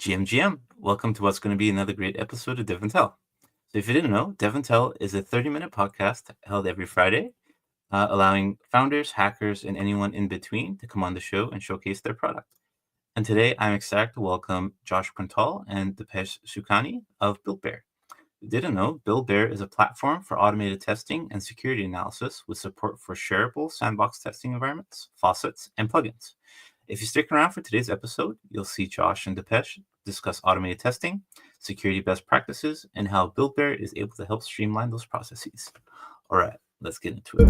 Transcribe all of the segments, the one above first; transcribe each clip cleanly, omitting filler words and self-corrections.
GM, welcome to what's going to be another great episode of DevNTell. So if you didn't know, DevNTell is a 30-minute podcast held every Friday, allowing founders, hackers, and anyone in between to come on the show and showcase their product. And today, I'm excited to welcome Josh Quintal and Dipesh Sukhani of BuildBear. If you didn't know, BuildBear is a platform for automated testing and security analysis with support for shareable sandbox testing environments, faucets, and plugins. If you stick around for today's episode, you'll see Josh and Dipesh discuss automated testing, security best practices, and how BuildBear is able to help streamline those processes. All right, let's get into it.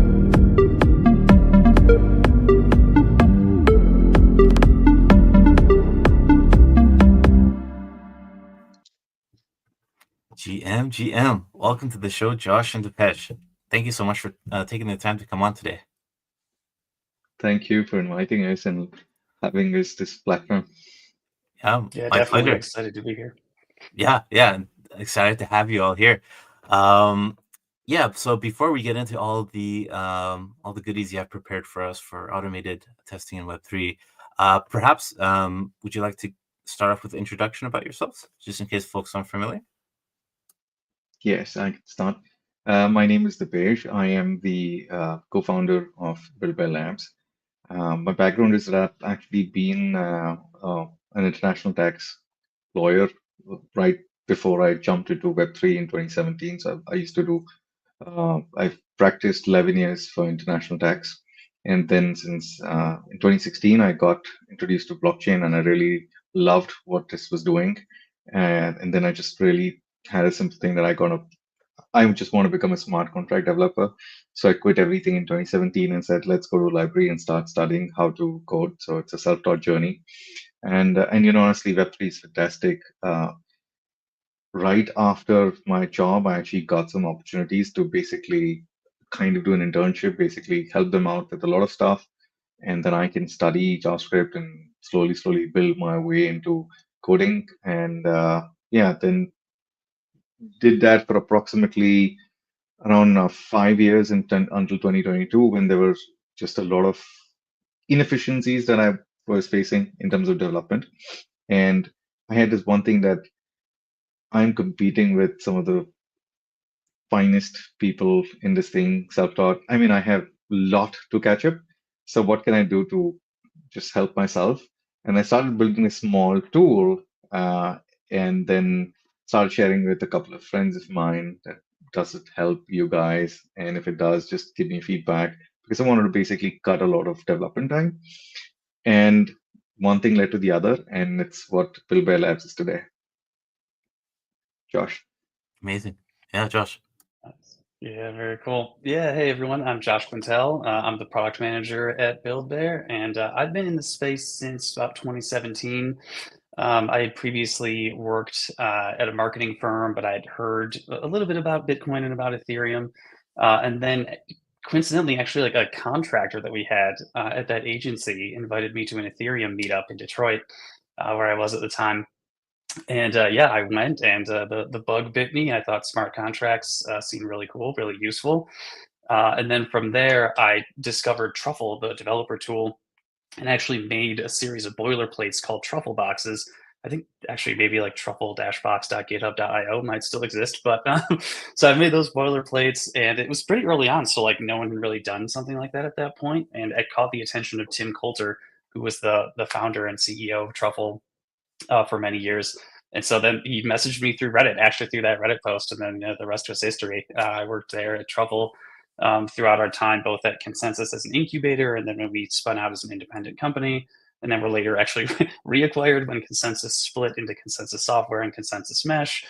GM, welcome to the show, Josh and Dipesh. Thank you so much for taking the time to come on today. Thank you for inviting us and having us this platform. Yeah, my definitely pleasure. excited to be here. Yeah, excited to have you all here. So before we get into all the goodies you have prepared for us for automated testing in Web3, perhaps would you like to start off with an introduction about yourselves, just in case folks aren't familiar? Yes, I can start. My name is Dipesh. I am the co-founder of BuildBear Labs. My background is that I've actually been an international tax lawyer right before I jumped into Web3 in 2017. So I used to do, I've practiced 11 years for international tax. And then since in 2016, I got introduced to blockchain and I really loved what this was doing. And then I just really had a simple thing that I just want to become a smart contract developer. So I quit everything in 2017 and said, let's go to a library and start studying how to code. So it's a self-taught journey. And honestly, Web3 is fantastic. Right after my job, I actually got some opportunities to basically kind of do an internship, basically help them out with a lot of stuff. And then I can study JavaScript and slowly build my way into coding. And then did that for approximately around 5 years until 2022, when there were just a lot of inefficiencies that I was facing in terms of development. And I had this one thing that I'm competing with some of the finest people in this thing, self-taught. I mean, I have a lot to catch up. So what can I do to just help myself? And I started building a small tool and then started sharing with a couple of friends of mine that does it help you guys? And if it does, just give me feedback, because I wanted to basically cut a lot of development time. And one thing led to the other, and it's what BuildBear Labs is today. Josh. Amazing. Yeah, Josh. Yeah, very cool. Yeah, hey everyone, I'm Josh Quintal. I'm the product manager at BuildBear, and I've been in the space since about 2017. I had previously worked at a marketing firm, but I had heard a little bit about Bitcoin and about Ethereum. And then coincidentally, actually, like a contractor that we had at that agency invited me to an Ethereum meetup in Detroit, where I was at the time. And I went, and the bug bit me. I thought smart contracts seemed really cool, really useful. And then from there, I discovered Truffle, the developer tool, and actually made a series of boilerplates called Truffle boxes. I think actually maybe like truffle-box.github.io might still exist, but so I made those boilerplates, and it was pretty early on, so like no one had really done something like that at that point, and it caught the attention of Tim Coulter, who was the founder and CEO of Truffle for many years. And so then he messaged me through Reddit, actually through that Reddit post, and then the rest was history. I worked there at Truffle throughout our time, both at Consensus as an incubator, and then when we spun out as an independent company, and then we're later actually reacquired when Consensus split into Consensus Software and Consensus Mesh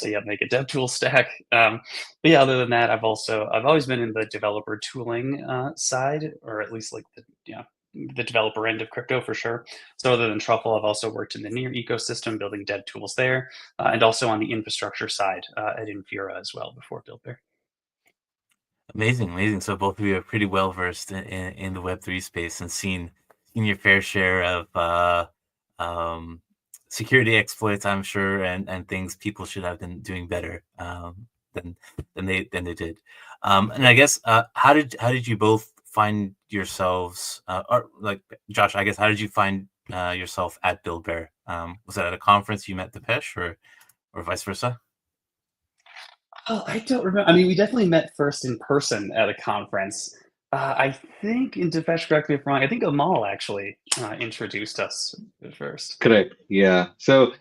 to make a DevTool stack. But yeah, other than that, I've always been in the developer tooling side, or at least like the developer end of crypto for sure. So other than Truffle, I've also worked in the Near ecosystem, building dev tools there, and also on the infrastructure side at Infura as well before BuildBear. Amazing. So both of you are pretty well versed in the Web3 space and seen your fair share of security exploits, I'm sure, and things people should have been doing better than they did. And I guess how did you both find yourselves, or like Josh, I guess, how did you find yourself at BuildBear Was that at a conference you met Dipesh, or vice versa? Oh, I don't remember. I mean, we definitely met first in person at a conference. I think, and Dipesh, correct me if I'm wrong, I think Amal actually introduced us at first. Correct. Yeah. So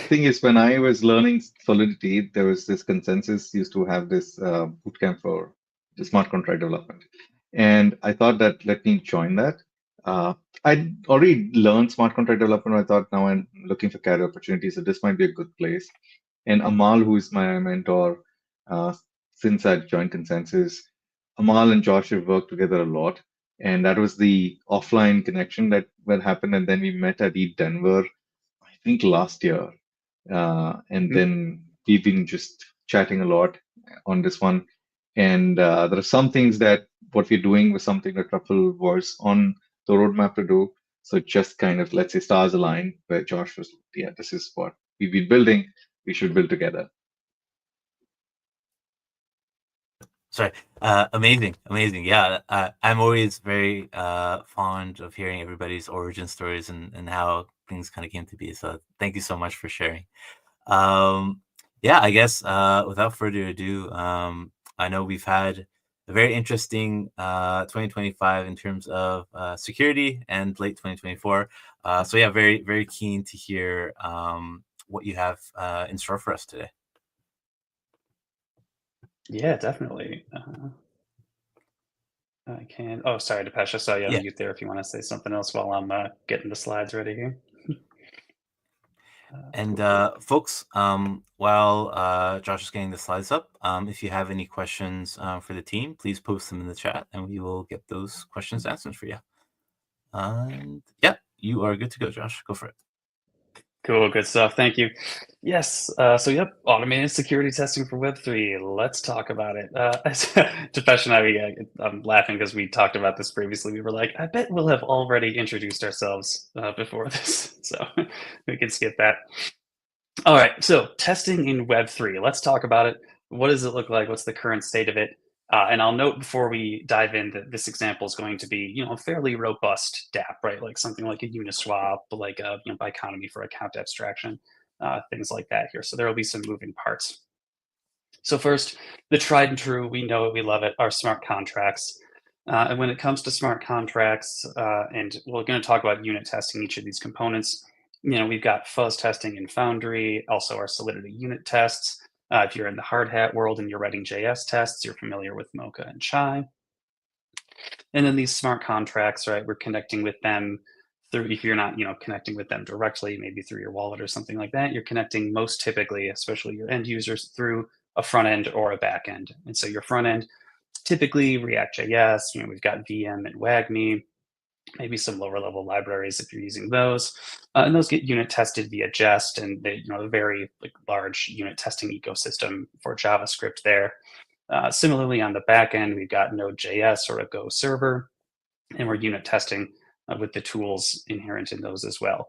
thing is, when I was learning Solidity, there was this consensus used to have this bootcamp for the smart contract development, and I thought that let me join that. I already learned smart contract development. I thought now I'm looking for career opportunities, so this might be a good place. And Amal, who is my mentor, uh, since I joined Consensus, Amal and Josh have worked together a lot, and that was the offline connection that happened. And then we met at Denver, I think last year, and Mm. then we've been just chatting a lot on this one. And there are some things that what we're doing was something that Truffle was on the roadmap to do. So just kind of, let's say, stars align, where Josh was, yeah, this is what we've been building. We should build together. Sorry. Amazing. Yeah, I'm always very fond of hearing everybody's origin stories and how things kind of came to be. So thank you so much for sharing. Yeah, I guess without further ado, I know we've had a very interesting 2025 in terms of security and late 2024. So yeah, very, very keen to hear what you have in store for us today. Yeah, definitely. I can. Oh, sorry, Dipesh. I saw you on Yeah. mute there. If you want to say something else while I'm getting the slides ready here. And Cool. folks, while Josh is getting the slides up, if you have any questions for the team, please post them in the chat and we will get those questions answered for you. And yeah, you are good to go, Josh. Go for it. Cool, good stuff. Thank you. Yes. So, yep, automated security testing for Web3. Let's talk about it. Dipesh and I'm laughing because we talked about this previously. We were like, I bet we'll have already introduced ourselves before this, so we can skip that. All right. So, testing in Web3. Let's talk about it. What does it look like? What's the current state of it? And I'll note before we dive in that this example is going to be, a fairly robust DApp, right? Like something like a Uniswap, like a Biconomy for account abstraction, things like that here. So there will be some moving parts. So first, the tried and true, we know it, we love it, are smart contracts. And when it comes to smart contracts, and we're going to talk about unit testing each of these components. We've got fuzz testing in Foundry, also our Solidity unit tests. If you're in the hard hat world and you're writing JS tests, you're familiar with Mocha and Chai. And then these smart contracts, right? We're connecting with them through, if you're not, connecting with them directly, maybe through your wallet or something like that, you're connecting most typically, especially your end users, through a front end or a back end. And so your front end, typically React.js, we've got VM and WAGMI, maybe some lower level libraries if you're using those. And those get unit tested via Jest and they, a very large unit testing ecosystem for JavaScript there. Similarly, on the back end, we've got Node.js or a Go server, and we're unit testing with the tools inherent in those as well.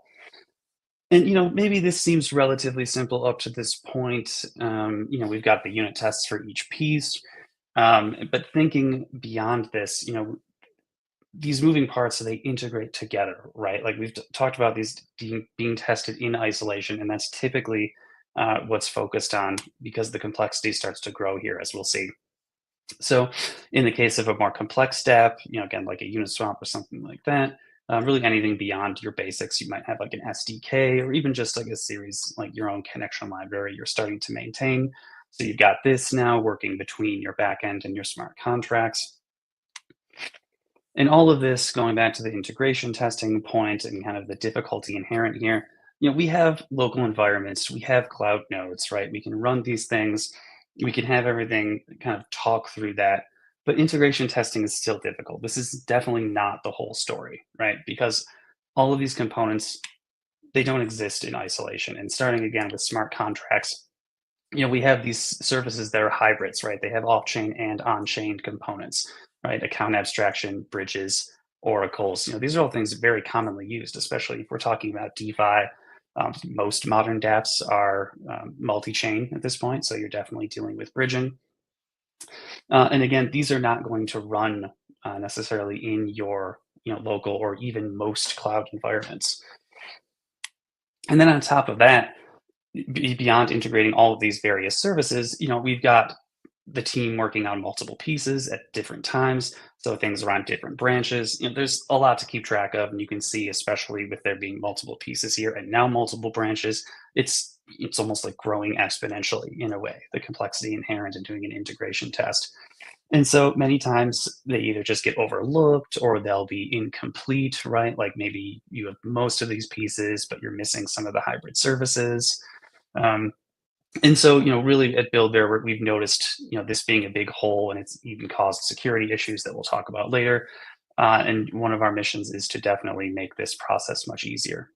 And maybe this seems relatively simple up to this point. We've got the unit tests for each piece, but thinking beyond this, these moving parts, they integrate together, right? Like we've talked about these being tested in isolation, and that's typically what's focused on because the complexity starts to grow here, as we'll see. So in the case of a more complex step, again, like a Uniswap or something like that, really anything beyond your basics, you might have like an SDK or even just like a series, like your own connection library you're starting to maintain. So you've got this now working between your backend and your smart contracts. And all of this, going back to the integration testing point and kind of the difficulty inherent here, we have local environments, we have cloud nodes, right? We can run these things, we can have everything kind of talk through that, but integration testing is still difficult. This is definitely not the whole story, right? Because all of these components, they don't exist in isolation. And starting again with smart contracts, we have these services that are hybrids, right? They have off-chain and on-chain components, right? Account abstraction, bridges, oracles. These are all things very commonly used, especially if we're talking about DeFi. Most modern dApps are multi-chain at this point, so you're definitely dealing with bridging. And again, these are not going to run necessarily in your local or even most cloud environments. And then on top of that, beyond integrating all of these various services, we've got the team working on multiple pieces at different times. So things around different branches. There's a lot to keep track of, and you can see, especially with there being multiple pieces here and now multiple branches, it's almost like growing exponentially in a way, the complexity inherent in doing an integration test. And so many times they either just get overlooked or they'll be incomplete, right? Like maybe you have most of these pieces, but you're missing some of the hybrid services. Um, and so, really at BuildBear, we've noticed, this being a big hole, and it's even caused security issues that we'll talk about later. And one of our missions is to definitely make this process much easier.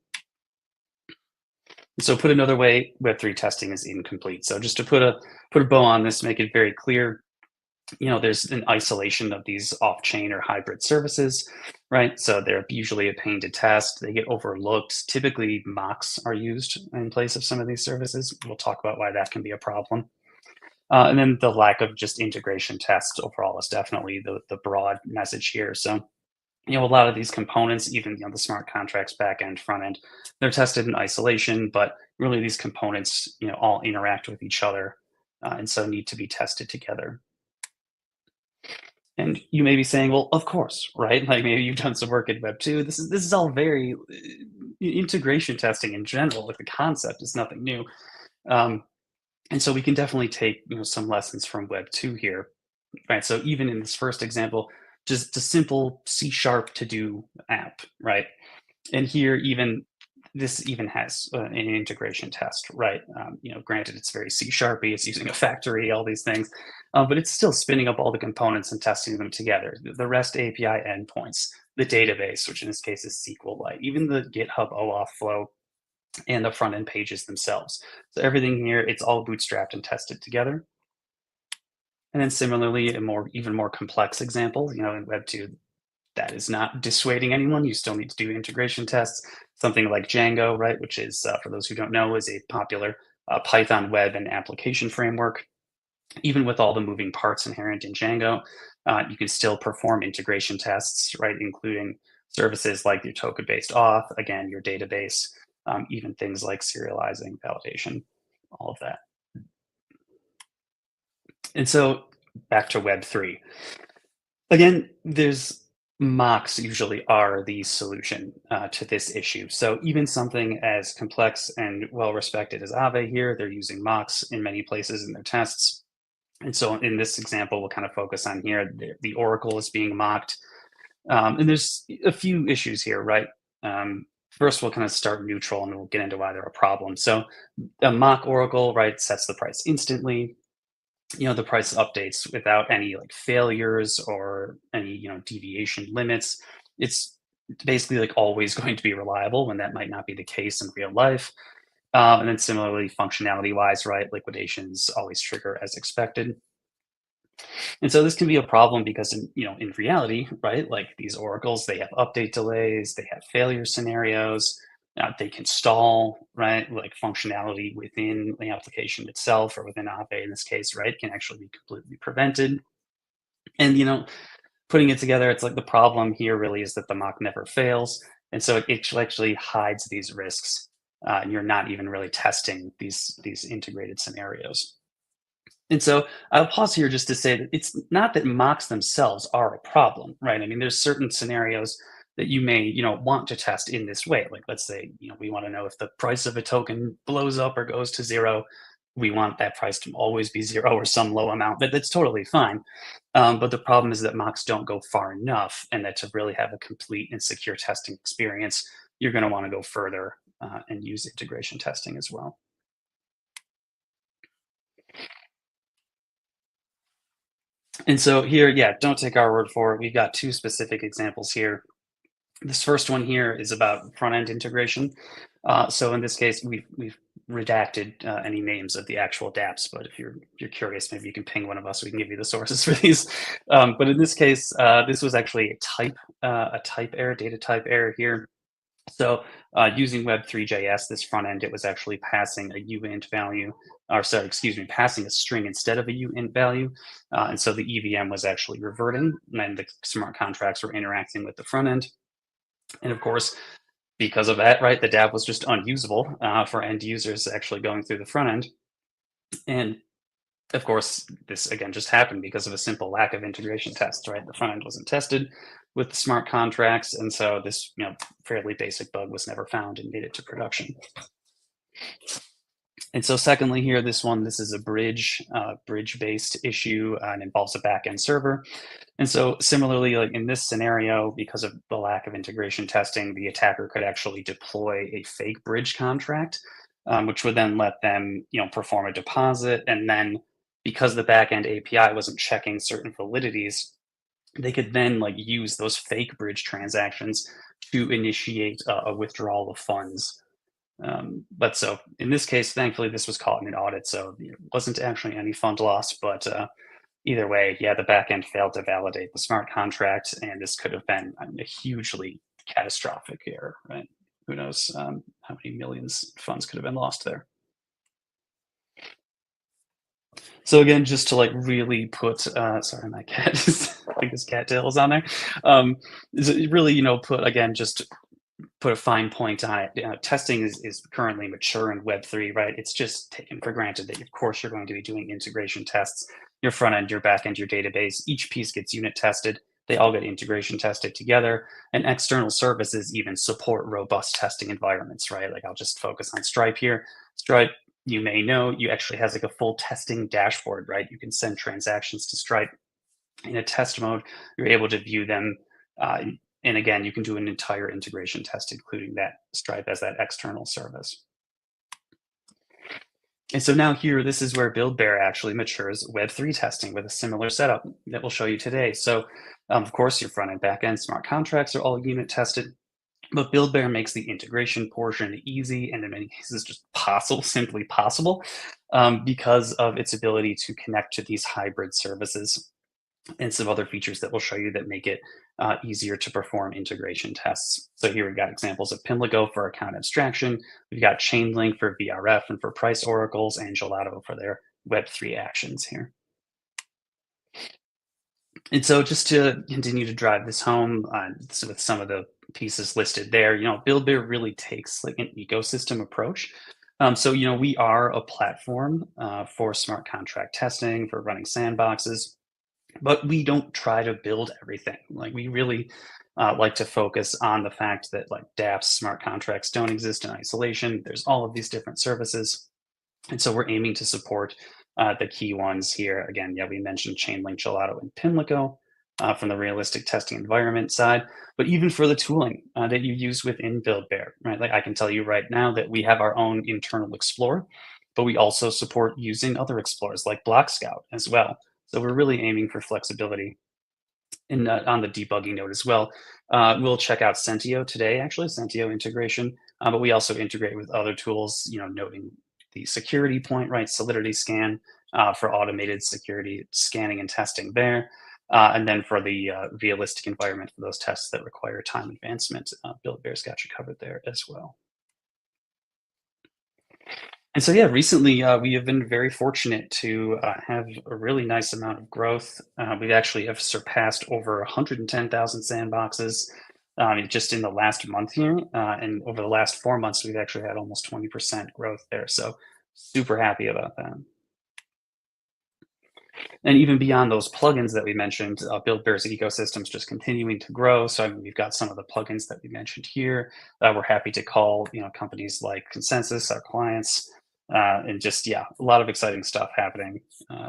So put another way, Web3 testing is incomplete. So just to put a bow on this, make it very clear, there's an isolation of these off-chain or hybrid services, right? So they're usually a pain to test. They get overlooked. Typically, mocks are used in place of some of these services. We'll talk about why that can be a problem. And then the lack of just integration tests overall is definitely the broad message here. So, a lot of these components, even the smart contracts back end, front end, they're tested in isolation, but really these components, all interact with each other, and so need to be tested together. And you may be saying, well, of course, right? Like maybe you've done some work in Web2. This is all very integration testing in general. Like the concept is nothing new, and so we can definitely take some lessons from Web2 here, right? So even in this first example, just a simple C# to do app, right? And here this even has an integration test, right? Granted, it's very C#y, it's using a factory, all these things, but it's still spinning up all the components and testing them together. The REST API endpoints, the database, which in this case is SQLite, even the GitHub OAuth flow, and the front end pages themselves. So everything here, it's all bootstrapped and tested together. And then similarly, even more complex example, in Web2, that is not dissuading anyone. You still need to do integration tests. Something like Django, right, which is, for those who don't know, is a popular Python web and application framework. Even with all the moving parts inherent in Django, you can still perform integration tests, right, including services like your token-based auth, again, your database, even things like serializing, validation, all of that. And so back to Web3. Again, mocks usually are the solution to this issue. So even something as complex and well-respected as Aave here, they're using mocks in many places in their tests. And so in this example, we'll kind of focus on here, the Oracle is being mocked. And there's a few issues here, right? First, we'll kind of start neutral and we'll get into why they're a problem. So a mock Oracle, right, sets the price instantly. The price updates without any like failures or any deviation limits. It's basically like always going to be reliable when that might not be the case in real life. And then similarly, functionality wise, right, liquidations always trigger as expected. And so this can be a problem because in reality, right, like these oracles, they have update delays, they have failure scenarios, they can stall, right? Like functionality within the application itself or within Aave in this case, right, can actually be completely prevented. And putting it together, it's like the problem here really is that the mock never fails, and so it actually hides these risks, and you're not even really testing these integrated scenarios. And so I'll pause here just to say that it's not that mocks themselves are a problem, right? I mean, there's certain scenarios that you may, want to test in this way. Like let's say, we want to know if the price of a token blows up or goes to zero. We want that price to always be zero or some low amount, but that's totally fine. But the problem is that mocks don't go far enough, and that to really have a complete and secure testing experience, you're going to want to go further and use integration testing as well. And so here, yeah, don't take our word for it. We've got two specific examples here. This first one here is about front-end integration. So in this case, we've redacted any names of the actual dApps, but if you're curious, maybe you can ping one of us. We can give you the sources for these. But in this case, this was actually a type error, data type error here. So using Web3.js, this front end, it was actually passing a uint value, or sorry, excuse me, passing a string instead of a uint value. And so the EVM was actually reverting, and the smart contracts were interacting with the front end. And of course, because of that, right, the dApp was just unusable for end users actually going through the front end. And of course, this again just happened because of a simple lack of integration tests, right? The front end wasn't tested with the smart contracts, and so this fairly basic bug was never found and made it to production. And so secondly here, this is a bridge-based issue and involves a backend server. And so similarly, like in this scenario, because of the lack of integration testing, the attacker could actually deploy a fake bridge contract, which would then let them perform a deposit. And then because the backend API wasn't checking certain validities, they could then use those fake bridge transactions to initiate a withdrawal of funds. But so in this case, thankfully, this was caught in an audit, so it wasn't actually any fund loss. But either way, yeah, the backend failed to validate the smart contract, and this could have been a hugely catastrophic error, right? Who knows how many millions of funds could have been lost there. So again, just to really put, sorry, my cat is, I think his cat tail is on there. Really, put a fine point on it. Testing is currently mature in Web3, right? It's just taken for granted that, of course, you're going to be doing integration tests. Your front end, your back end, your database, each piece gets unit tested. They all get integration tested together. And external services even support robust testing environments, right? Like I'll just focus on Stripe here. Stripe, you may know, you actually has a full testing dashboard, right? You can send transactions to Stripe in a test mode. You're able to view them. And again, you can do an entire integration test, including that Stripe as that external service. And so now here, this is where BuildBear actually matures Web3 testing with a similar setup that we'll show you today. So of course, your front end, back end, smart contracts are all unit tested. But BuildBear makes the integration portion easy and in many cases just simply possible because of its ability to connect to these hybrid services and some other features that we'll show you that make it easier to perform integration tests. So here we've got examples of Pimlico for account abstraction. We've got Chainlink for VRF and for price oracles, and Gelato for their Web3 actions here. And so just to continue to drive this home so with some of the pieces listed there, BuildBear really takes an ecosystem approach. So, we are a platform for smart contract testing, for running sandboxes, but we don't try to build everything. We really like to focus on the fact that dApps, smart contracts don't exist in isolation. There's all of these different services. And so we're aiming to support the key ones here. Again, we mentioned Chainlink, Gelato, and Pimlico from the realistic testing environment side, but even for the tooling that you use within BuildBear, right? I can tell you right now that we have our own internal explorer, but we also support using other explorers like Block Scout as well. So we're really aiming for flexibility. And on the debugging note as well, we'll check out Sentio today, actually, Sentio integration, but we also integrate with other tools, noting the security point, right? Solidity scan for automated security scanning and testing there. And then for the realistic environment for those tests that require time advancement, BuildBear's got you covered there as well. And so, recently we have been very fortunate to have a really nice amount of growth. We actually have surpassed over 110,000 sandboxes just in the last month here. And over the last 4 months, we've actually had almost 20% growth there. So super happy about that. And even beyond those plugins that we mentioned, BuildBear's ecosystem is just continuing to grow. So we've got some of the plugins that we mentioned here. We're happy to call companies like Consensus our clients. And just, a lot of exciting stuff happening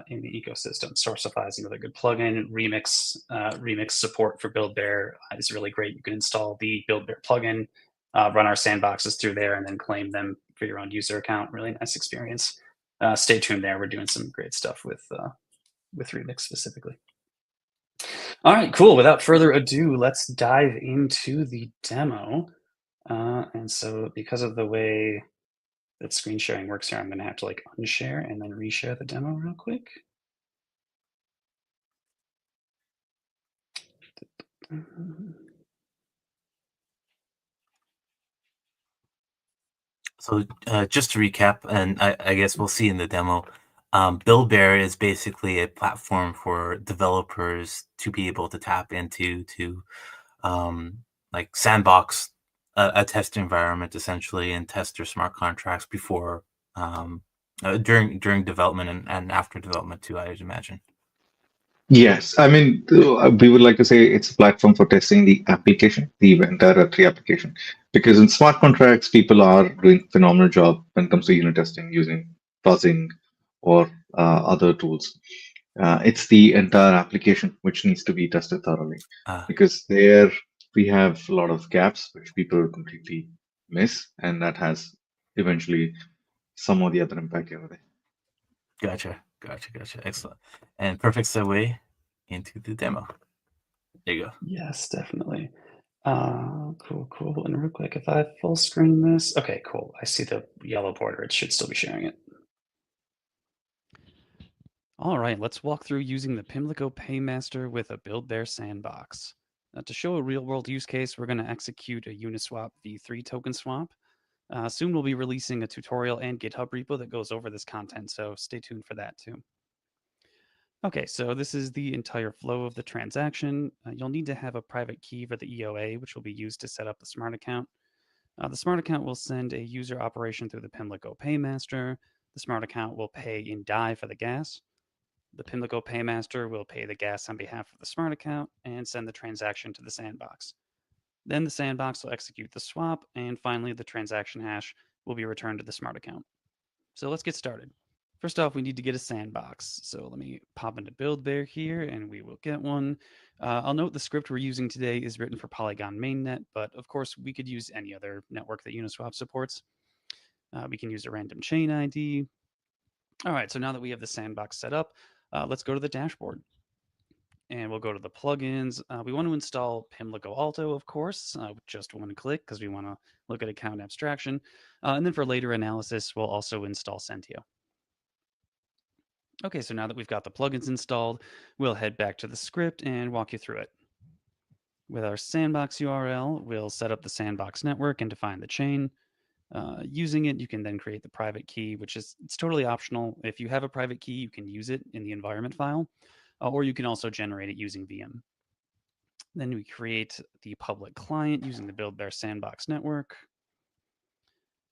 in the ecosystem. Sourcify is another good plugin. Remix support for BuildBear is really great. You can install the BuildBear plugin, run our sandboxes through there, and then claim them for your own user account. Really nice experience. Stay tuned there. We're doing some great stuff with Remix specifically. All right, cool. Without further ado, let's dive into the demo. And so because of the way that screen sharing works here, I'm going to have to unshare and then reshare the demo real quick. So just to recap, and I guess we'll see in the demo, BuildBear is basically a platform for developers to be able to tap into to sandbox a test environment essentially and test your smart contracts before during development and after development too, I would imagine. Yes, I mean, we would like to say it's a platform for testing the application, the entire Web3 application, because in smart contracts, people are doing phenomenal job when it comes to unit testing using fuzzing or other tools. It's the entire application which needs to be tested thoroughly, Uh, because there we have a lot of gaps which people completely miss, and that has eventually some or the other impact over there. Gotcha. Excellent. And perfect segue into the demo. There you go. Yes, definitely. Cool. And real quick, if I full screen this, okay, cool. I see the yellow border. It should still be sharing it. All right, let's walk through using the Pimlico Paymaster with a BuildBear sandbox. Now, to show a real-world use case, we're going to execute a Uniswap v3 token swap. Soon we'll be releasing a tutorial and GitHub repo that goes over this content, so stay tuned for that too. Okay, so this is the entire flow of the transaction. You'll need to have a private key for the EOA, which will be used to set up the smart account. The smart account will send a user operation through the Pimlico Paymaster. The smart account will pay in DAI for the gas. The Pimlico Paymaster will pay the gas on behalf of the smart account and send the transaction to the sandbox. Then the sandbox will execute the swap, and finally the transaction hash will be returned to the smart account. So let's get started. First off, we need to get a sandbox. So let me pop into BuildBear here, and we will get one. I'll note the script we're using today is written for Polygon mainnet, but of course we could use any other network that Uniswap supports. We can use a random chain ID. All right, so now that we have the sandbox set up, let's go to the dashboard. And we'll go to the plugins. We want to install Pimlico Alto, of course, with just one click because we want to look at account abstraction. And then for later analysis, we'll also install Sentio. Okay, so now that we've got the plugins installed, we'll head back to the script and walk you through it. With our sandbox URL, we'll set up the sandbox network and define the chain. Using it, you can then create the private key, which is it's totally optional. If you have a private key, you can use it in the environment file, or you can also generate it using VM. Then we create the public client using the BuildBear sandbox network.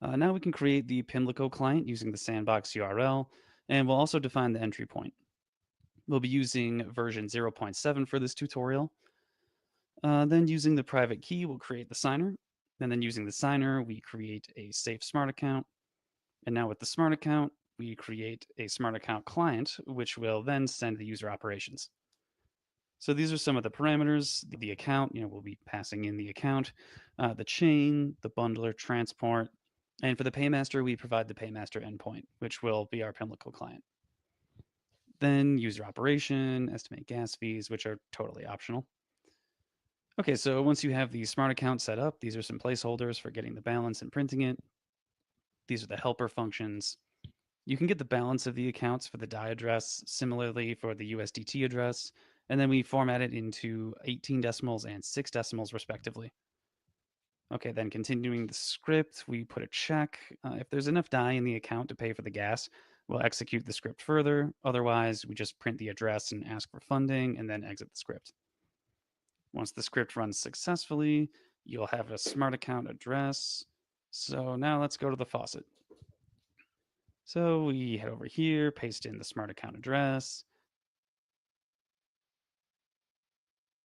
Now we can create the Pimlico client using the sandbox URL, and we'll also define the entry point. We'll be using version 0.7 for this tutorial. Then using the private key, we'll create the signer. And then using the signer, we create a safe smart account. And now with the smart account, we create a smart account client, which will then send the user operations. So these are some of the parameters. The account, we'll be passing in the account, the chain, the bundler, transport, and for the paymaster, we provide the paymaster endpoint, which will be our Pimlico client. Then user operation, estimate gas fees, which are totally optional. Okay, so once you have the smart account set up, these are some placeholders for getting the balance and printing it. These are the helper functions. You can get the balance of the accounts for the DAI address, similarly for the USDT address, and then we format it into 18 decimals and 6 decimals respectively. Okay, then continuing the script, we put a check. If there's enough DAI in the account to pay for the gas, we'll execute the script further. Otherwise, we just print the address and ask for funding and then exit the script. Once the script runs successfully, you'll have a smart account address. So now let's go to the faucet. So we head over here, paste in the smart account address,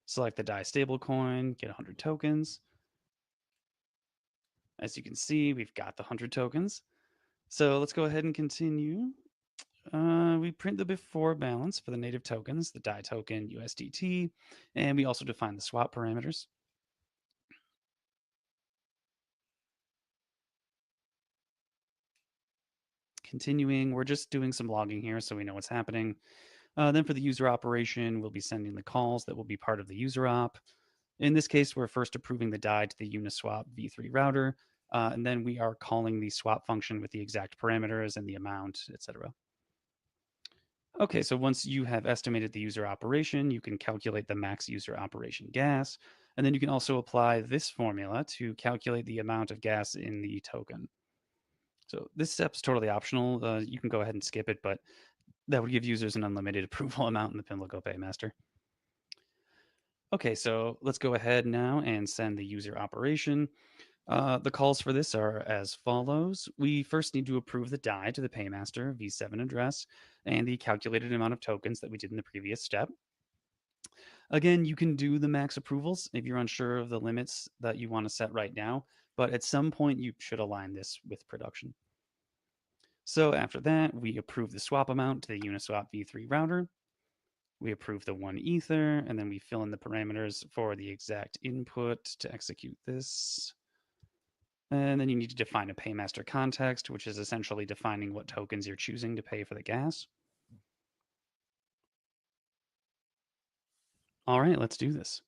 select the DAI stablecoin, get 100 tokens. As you can see, we've got the 100 tokens. So let's go ahead and continue. We print the before balance for the native tokens, the DAI token, USDT, and we also define the swap parameters. Continuing, we're just doing some logging here so we know what's happening. Then for the user operation, we'll be sending the calls that will be part of the user op. In this case, we're first approving the DAI to the Uniswap v3 router, and then we are calling the swap function with the exact parameters and the amount, etc. Okay, so once you have estimated the user operation, you can calculate the max user operation gas, and then you can also apply this formula to calculate the amount of gas in the token. So this step's totally optional. You can go ahead and skip it, but that would give users an unlimited approval amount in the Pimlico Paymaster. Okay, so let's go ahead now and send the user operation. The calls for this are as follows. We first need to approve the DAI to the paymaster V7 address and the calculated amount of tokens that we did in the previous step. Again, you can do the max approvals if you're unsure of the limits that you want to set right now, but at some point you should align this with production. So after that, we approve the swap amount to the Uniswap v3 router. We approve the 1 ether, and then we fill in the parameters for the exact input to execute this. And then you need to define a paymaster context, which is essentially defining what tokens you're choosing to pay for the gas. All right, let's do this.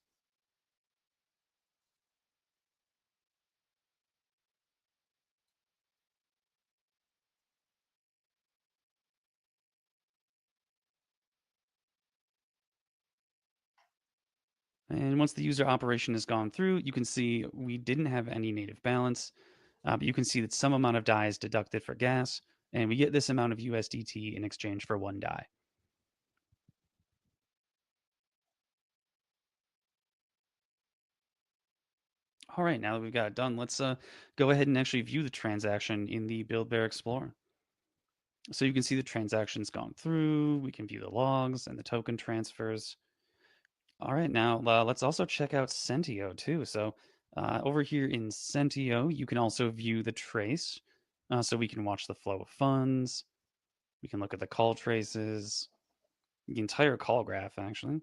And once the user operation has gone through, you can see we didn't have any native balance, but you can see that some amount of DAI is deducted for gas, and we get this amount of USDT in exchange for 1 DAI. All right, now that we've got it done, let's go ahead and actually view the transaction in the BuildBear Explorer. So you can see the transaction's gone through, we can view the logs and the token transfers. All right, now let's also check out Sentio too. So over here in Sentio, you can also view the trace. So we can watch the flow of funds. We can look at the call traces, the entire call graph actually.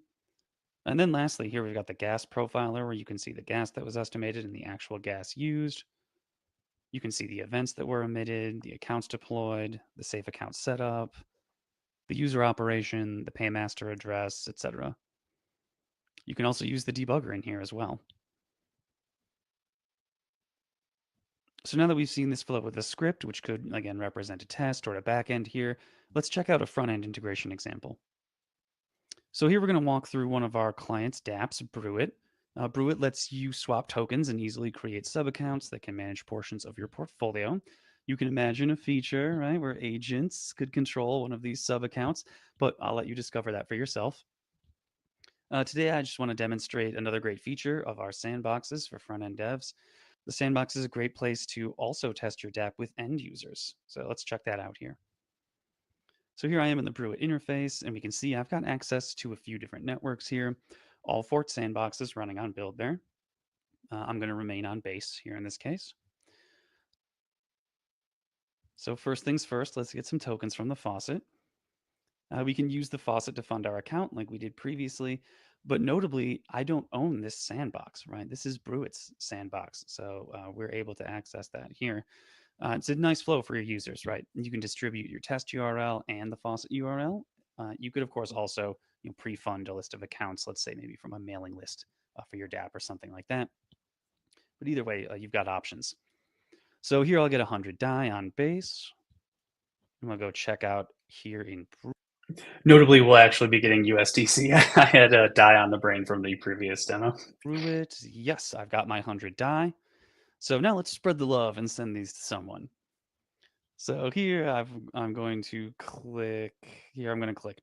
And then lastly, here we've got the gas profiler where you can see the gas that was estimated and the actual gas used. You can see the events that were emitted, the accounts deployed, the safe account setup, the user operation, the paymaster address, etc. You can also use the debugger in here as well. So now that we've seen this flow with a script, which could, again, represent a test or a backend here, let's check out a front-end integration example. So here we're going to walk through one of our clients' dApps, Brew.it. Brew.it lets you swap tokens and easily create sub-accounts that can manage portions of your portfolio. You can imagine a feature, right, where agents could control one of these sub-accounts, but I'll let you discover that for yourself. Today, I just want to demonstrate another great feature of our sandboxes for front-end devs. The sandbox is a great place to also test your dApp with end users. So let's check that out here. So here I am in the Brew.it interface, and we can see I've got access to a few different networks here, all 4 sandboxes running on BuildBear. I'm going to remain on base here in this case. So first things first, let's get some tokens from the faucet. We can use the faucet to fund our account like we did previously, but notably, I don't own this sandbox, right? This is Brew.it's sandbox, so we're able to access that here. It's a nice flow for your users, right? You can distribute your test URL and the faucet URL. You could, of course, also pre-fund a list of accounts, let's say maybe from a mailing list for your dApp or something like that. But either way, you've got options. So here I'll get 100 DAI on base. I'm going to go check out here in Notably, we'll actually be getting USDC. I had a DAI on the brain from the previous demo. Brew.it. Yes, I've got my 100 DAI. So now let's spread the love and send these to someone. So here I'm going to click, here I'm going to click.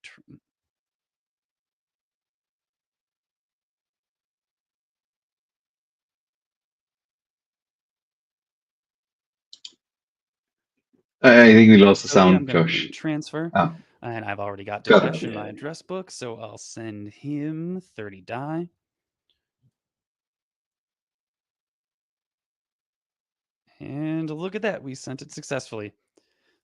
I think we lost the So here I'm sound, going Josh. to transfer, Oh, and I've already got got Dipesh it. in my address book, so I'll send him 30 DAI. And look at that, we sent it successfully.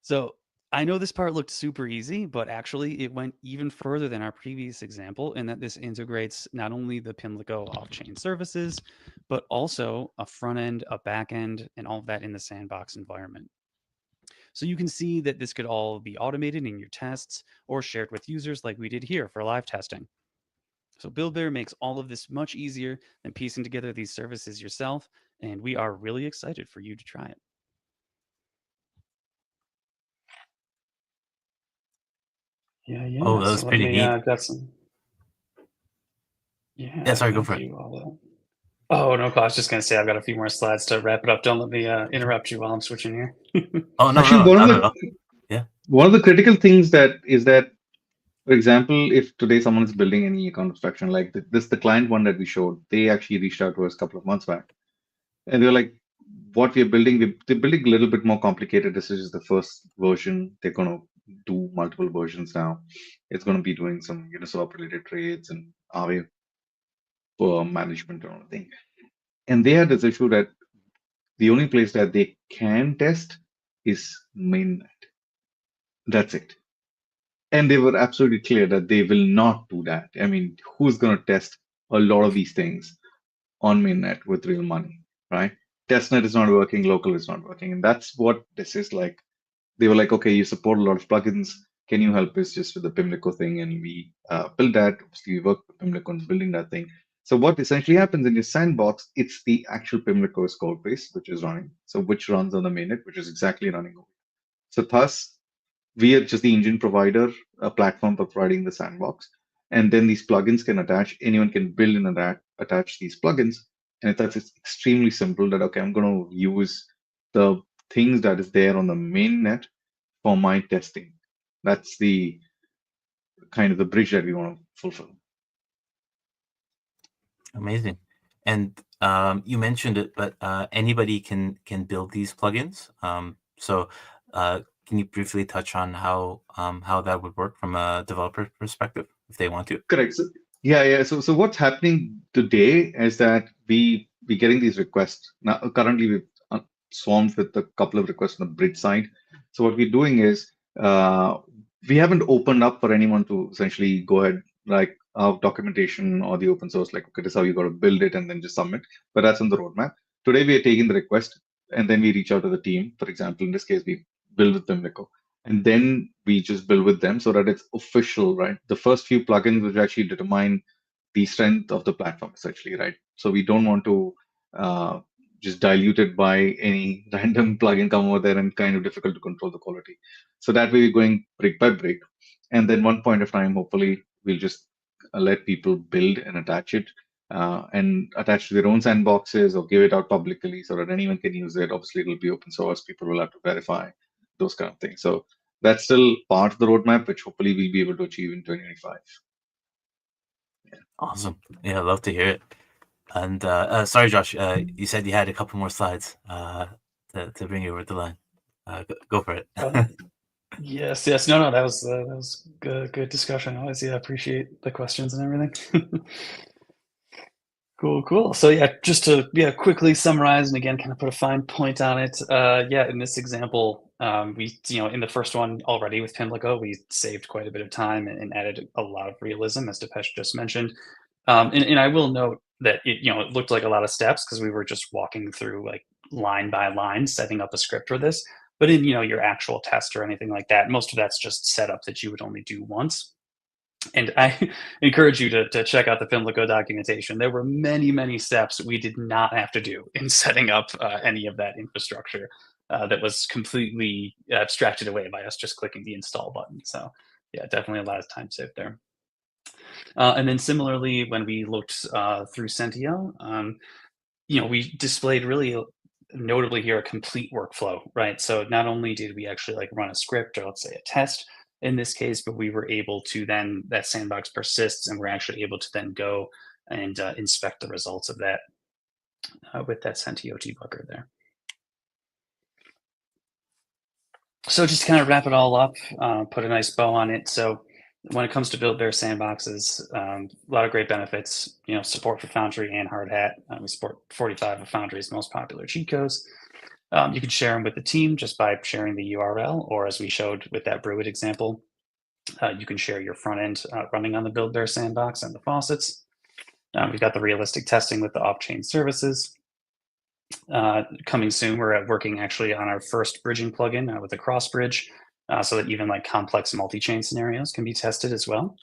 So I know this part looked super easy, but actually it went even further than our previous example in that this integrates not only the Pimlico off-chain services, but also a front end, a back end, and all of that in the sandbox environment. So you can see that this could all be automated in your tests or shared with users like we did here for live testing. So BuildBear makes all of this much easier than piecing together these services yourself, and we are really excited for you to try it. Yeah, yeah. Oh, that was So let pretty me neat. got some. Yeah. Yeah, sorry, go thank for it. you, all that. Oh, no, I was just going to say I've got a few more slides to wrap it up. Don't let me interrupt you while I'm switching here. Oh, no, Actually, no, not at all. Yeah. one of the critical things that is that, for example, if today someone is building any account abstraction the client one that we showed, they actually reached out to us a couple of months back, and they were like, what we're building, they're building a little bit more complicated. This is the first version. They're going to do multiple versions now. It's going to be doing some Uniswap related trades and Aave for management and everything. And they had this issue that the only place that they can test is mainnet. That's it. And they were absolutely clear that they will not do that. I mean, who's going to test a lot of these things on mainnet with real money, right? Testnet is not working, local is not working. And that's what this is like. They were like, okay, you support a lot of plugins. Can you help us just with the Pimlico thing? And we build that. Obviously, we work with Pimlico on building that thing. So what essentially happens in your sandbox, it's the actual Pimlico's code base, which is running. So which runs on the mainnet, which is exactly running over. So thus, we are just the engine provider, a platform for providing the sandbox. And then these plugins can attach, anyone can build and attach these plugins. And it's extremely simple that, okay, I'm going to use the things that is there on the mainnet for my testing. That's the kind of the bridge that we want to fulfill. Amazing. And you mentioned it, but anybody can build these plugins. So can you briefly touch on how that would work from a developer perspective if they want to? Correct. So, yeah. So what's happening today is that we're getting these requests. Now, currently, we've swarmed with a couple of requests on the bridge side. So what we're doing is we haven't opened up for anyone to essentially go ahead, like our documentation or the open source, like, okay, this is how you got to build it and then just submit. But that's on the roadmap. Today, we are taking the request and then we reach out to the team. For example, in this case, we build with Pimlico. And then we just build with them so that it's official, right? The first few plugins which actually determine the strength of the platform, essentially, right? So we don't want to just dilute it by any random plugin come over there and kind of difficult to control the quality. So that way we're going brick by brick. And then one point of time, hopefully, we'll just let people build and attach it and attach to their own sandboxes or give it out publicly so that anyone can use it. Obviously, it'll be open source. People will have to verify those kind of things. So that's still part of the roadmap, which hopefully we'll be able to achieve in 2025. Yeah. Awesome. Yeah, I'd love to hear it. And sorry, Josh, you said you had a couple more slides to bring you over the line. Go for it. Yes. No, that was good discussion. Always, appreciate the questions and everything. Cool. So yeah, just to quickly summarize and again kind of put a fine point on it. In this example, we in the first one already with Pimlico, we saved quite a bit of time and added a lot of realism, as Dipesh just mentioned. And I will note that it looked like a lot of steps because we were just walking through like line by line, setting up a script for this. But in your actual test or anything like that, most of that's just setup that you would only do once. And I encourage you to check out the Pimlico documentation. There were many steps we did not have to do in setting up any of that infrastructure that was completely abstracted away by us just clicking the install button. So yeah, definitely a lot of time saved there. And then similarly, when we looked through Sentio, we displayed really notably here a complete workflow, right? So not only did we actually like run a script or let's say a test in this case, but we were able to then, that sandbox persists and we're actually able to then go and inspect the results of that with that Sentio debugger there. So just to kind of wrap it all up, put a nice bow on it. So when it comes to BuildBear sandboxes, a lot of great benefits, support for Foundry and Hardhat. We support 45 of Foundry's most popular cheat codes. You can share them with the team just by sharing the URL, or as we showed with that Brewit example, you can share your front end running on the BuildBear sandbox and the faucets. We've got the realistic testing with the off-chain services. Coming soon, we're working actually on our first bridging plugin with the cross bridge, so that even like complex multi-chain scenarios can be tested as well.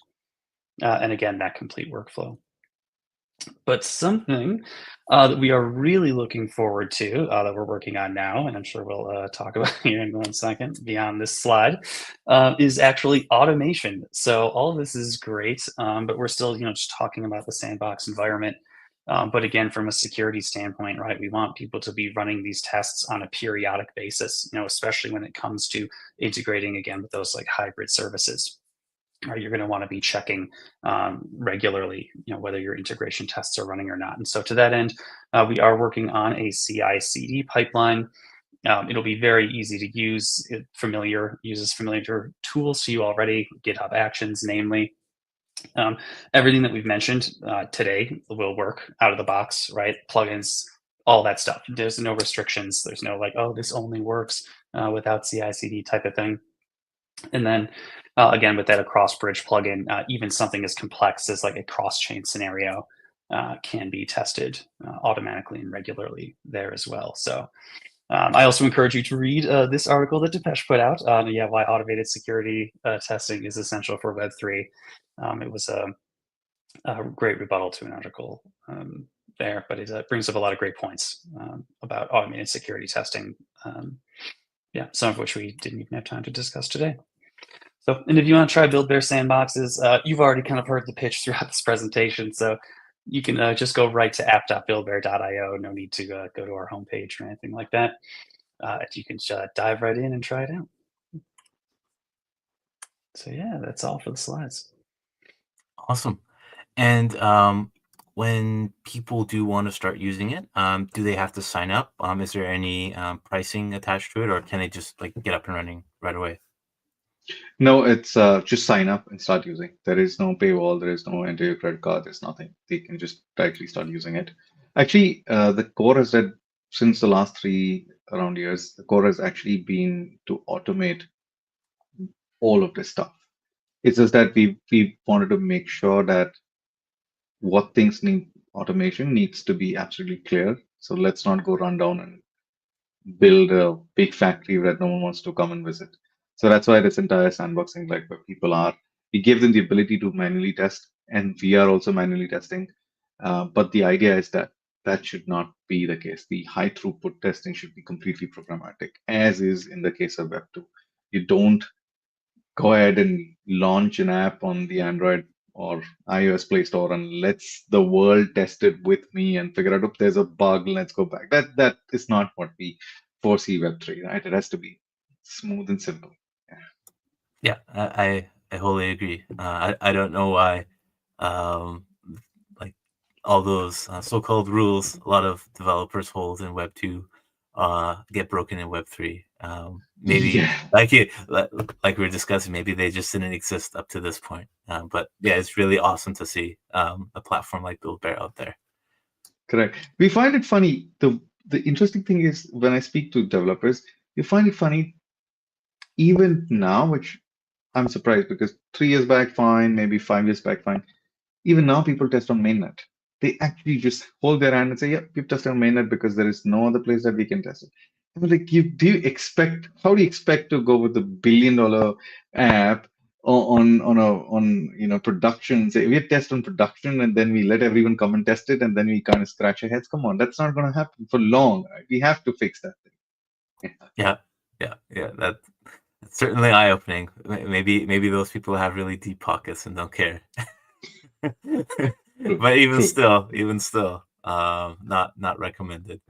And again, that complete workflow. But something that we are really looking forward to that we're working on now, and I'm sure we'll talk about here in 1 second beyond this slide, is actually automation. So all of this is great, but we're still just talking about the sandbox environment. But again, from a security standpoint, right, we want people to be running these tests on a periodic basis, especially when it comes to integrating again with those like hybrid services. you're going to want to be checking regularly, whether your integration tests are running or not. And so to that end, we are working on a CI/CD pipeline. It'll be very easy to use. It uses familiar tools to you already, GitHub Actions, namely. Everything that we've mentioned today will work out of the box, right? Plugins, all that stuff. There's no restrictions. There's no like, oh, this only works without CI/CD type of thing. And then again, with that across bridge plugin, even something as complex as like a cross-chain scenario can be tested automatically and regularly there as well. So I also encourage you to read this article that Dipesh put out. Why automated security testing is essential for Web3. It was a great rebuttal to an article there, but it brings up a lot of great points about automated security testing. Some of which we didn't even have time to discuss today. So, and if you want to try BuildBear sandboxes, you've already kind of heard the pitch throughout this presentation. So you can just go right to app.buildbear.io. No need to go to our homepage or anything like that. You can dive right in and try it out. So yeah, that's all for the slides. Awesome. And when people do want to start using it, do they have to sign up? Is there any pricing attached to it, or can they just like get up and running right away? No, it's just sign up and start using. There is no paywall. There is no enter your credit card. There's nothing. They can just directly start using it. Actually, the core has said since the last 3 around years, the core has actually been to automate all of this stuff. It's just that we wanted to make sure that what things need automation needs to be absolutely clear. So let's not go run down and build a big factory that no one wants to come and visit. So that's why this entire sandboxing, like where people are, we give them the ability to manually test, and we are also manually testing. But the idea is that that should not be the case. The high throughput testing should be completely programmatic, as is in the case of Web2. You don't go ahead and launch an app on the Android or iOS Play Store and let's the world test it with me and figure out if there's a bug, let's go back. That is not what we foresee Web3, right? It has to be smooth and simple. Yeah, I wholly agree. I don't know why like all those so-called rules a lot of developers hold in Web 2 get broken in Web 3. Maybe like we were discussing, maybe they just didn't exist up to this point. But yeah, it's really awesome to see a platform like BuildBear out there. Correct. We find it funny. The interesting thing is when I speak to developers, you find it funny even now, which I'm surprised because 3 years back, fine, maybe 5 years back, fine. Even now, people test on mainnet. They actually just hold their hand and say, "Yeah, we've tested on mainnet because there is no other place that we can test it." I was like, how do you expect to go with the $1 billion app on production? Say we test on production and then we let everyone come and test it and then we kind of scratch our heads. Come on, that's not going to happen for long. Right? We have to fix that thing. Yeah. That's certainly eye-opening. Maybe those people have really deep pockets and don't care. But even still, not recommended.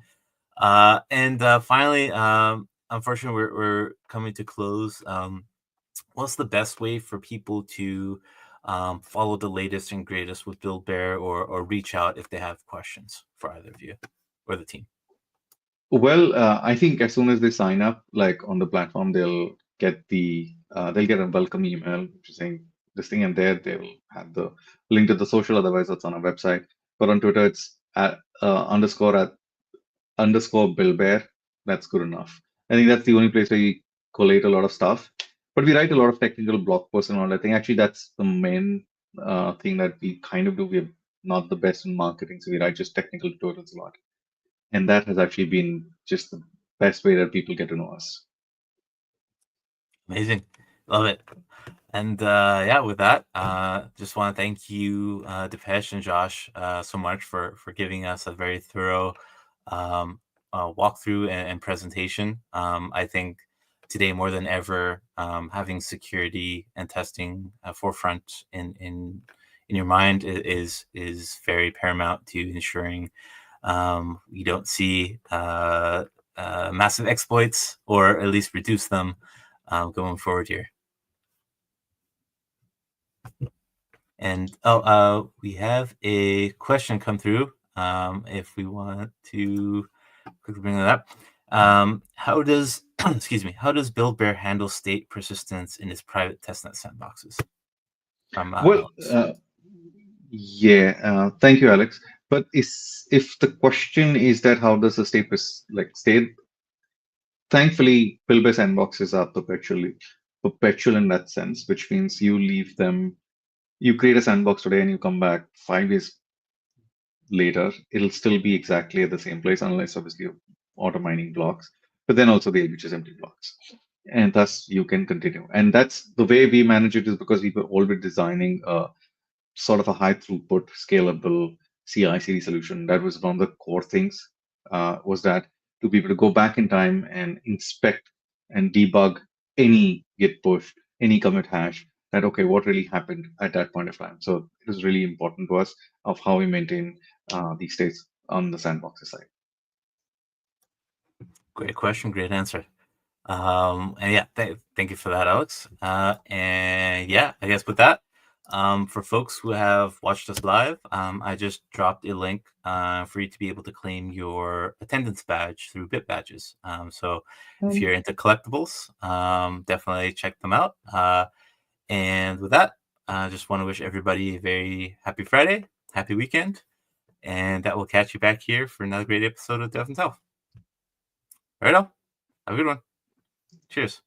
And finally, unfortunately, we're coming to close. What's the best way for people to follow the latest and greatest with BuildBear or reach out if they have questions for either of you or the team? Well, I think as soon as they sign up, like on the platform, they'll get a welcome email which is saying this thing, and there they will have the link to the social. Otherwise, it's on our website. But on Twitter, it's at _@_ BuildBear. That's good enough. I think that's the only place where we collate a lot of stuff. But we write a lot of technical blog posts and all. I think actually that's the main thing that we kind of do. We're not the best in marketing, so we write just technical tutorials a lot. And that has actually been just the best way that people get to know us. Amazing. Love it. And with that, just want to thank you, Dipesh and Josh, so much for giving us a very thorough walkthrough and presentation. I think today more than ever, having security and testing forefront in your mind is very paramount to ensuring you don't see massive exploits, or at least reduce them going forward here. And we have a question come through. If we want to quickly bring that up, how does excuse me, how does BuildBear handle state persistence in its private testnet sandboxes? From Well, Alex. thank you, Alex. But if the question is that how does the state state? Thankfully, BuildBear sandboxes are perpetual in that sense, which means you leave them. You create a sandbox today and you come back 5 years later, it'll still be exactly at the same place, unless obviously you're auto mining blocks, but then also the just empty blocks. And thus you can continue. And that's the way we manage it, is because we were already designing a sort of a high throughput, scalable CI/CD solution. That was one of the core things, was that to be able to go back in time and inspect and debug any Git push, any commit hash, that, okay, what really happened at that point of time. So it was really important to us of how we maintain these states on the sandboxes side. Great question, great answer. And yeah, thank you for that, Alex. And yeah, I guess with that, for folks who have watched us live, I just dropped a link for you to be able to claim your attendance badge through Bit Badges. So if you're into collectibles, definitely check them out. And with that, I just want to wish everybody a very happy Friday, happy weekend, and that will catch you back here for another great episode of DevNTell. All right, all. Have a good one. Cheers.